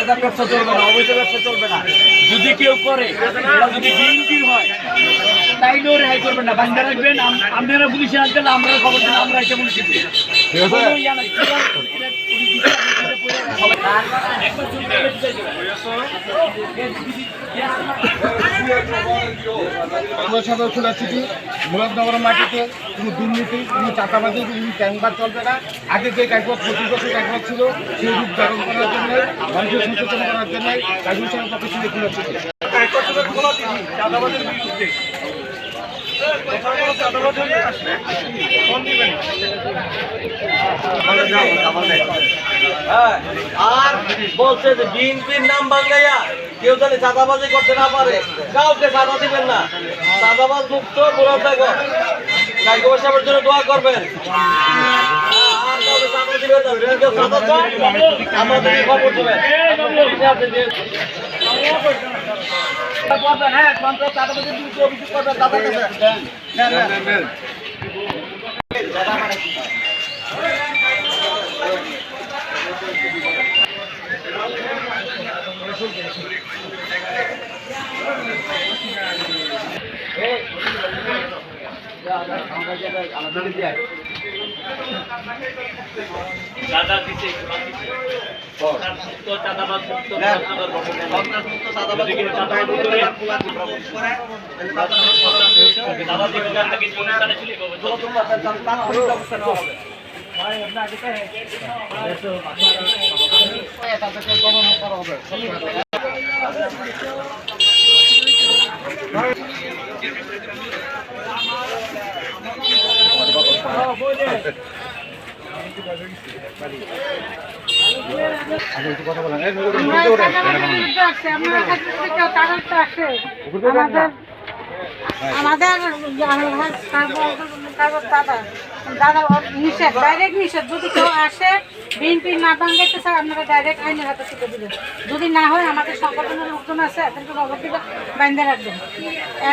Taser ব্যবসা চলবে না, অবৈধ ব্যবসা চলবে না। যদি কেউ করে, যদি বিএনপির হয় তাইলেও রেহাই করবেন না, বান্ধা রাখবেন। আপনারা পুলিশে আনতে আমরা খবর দেন, আমরা এসে পুলিশে আমরা সাথে চলে আসছি মুরাদনগর মাটিতে কোনো দুর্নীতি, কোনো চাঁদাবাজি, কোনো ট্যাঙ্কবার চলবে না। আগে যে কাগজ 25 বছর কাগজ ছিল সেই রূপ ধারণ করার জন্য, মানুষের সচেতন করার জন্য কাগজ সাহেবের পক্ষে ছিল খুলে আসছে চাঁদাবাজের বিরুদ্ধে। আর বলছে যে বিএনপির নাম বাংলাইয়া কেউ জানি চাঁদাবাজি করতে না পারে, কাউকে চাঁদা দিবেন না। চাঁদাবাজ মুক্ত মুরাদনগর, কাইকুমা সাহেবের জন্য দোয়া করবেন। আর কাউকে চাঁদা দিবেন না, যদি কেউ চাঁদা চায় আমাদের খবর দেবেন। দাদা দিছে চাঁদাবাজ মুক্ত আমাদের দাদা নিষেধ, ডাইরেক্ট নিষেধ। যদি কেউ আসে বিএনপি না ভাঙাইতে চায় আপনারা ডাইরেক্ট আইনের হাতে তুলে দিবেন। যদি না হয় আমাদের সংগঠনের লোকজন আছে, এদেরকে খবর দিবে, বাইন্ধে রাখবেন।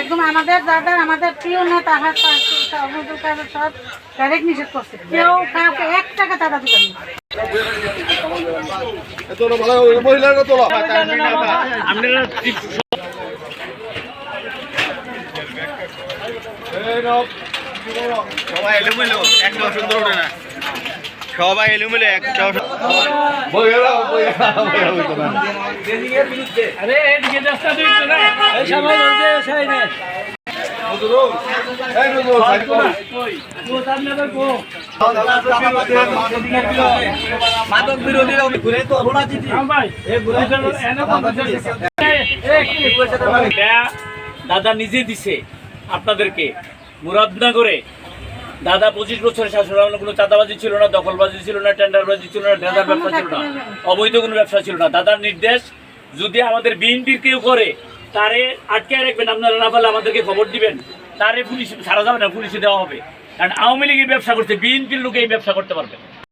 একদম আমাদের দাদা, আমাদের প্রিয় নেতা সব ডাইরেক্ট নিষেধ করছে, কেউ কাউকে 1 টাকা টাকা দিবেন না। মহিলারা তোলা সবাই এলোমেলো, একটা সুন্দর ওঠে না। সবাই এলোমেলো, একটা আরে এদিকে রাস্তা দিচ্ছে না, এই সবাই বলতে চাই না। মাদক বিরোধীরা ঘুরে তো দাদা নিজে দিছে আপনাদেরকে। মুরাদনগরে দাদা 25 বছরের শাসন, কোনো চাঁদাবাজি ছিল না, দখলবাজি ছিল না, টেন্ডারবাজি ছিল না, ঢেদার ব্যবসা ছিল না, অবৈধ কোনো ব্যবসা ছিল না। দাদার নির্দেশ, যদি আমাদের বিএনপির কেউ করে তারে আটকে রাখবেন, আপনারা না পারলে আমাদেরকে খবর দিবেন, তারে পুলিশ ছাড়া যাবে না, পুলিশে দেওয়া হবে। কারণ আওয়ামী লীগের ব্যবসা করছে, বিএনপির লোকে এই ব্যবসা করতে পারবে।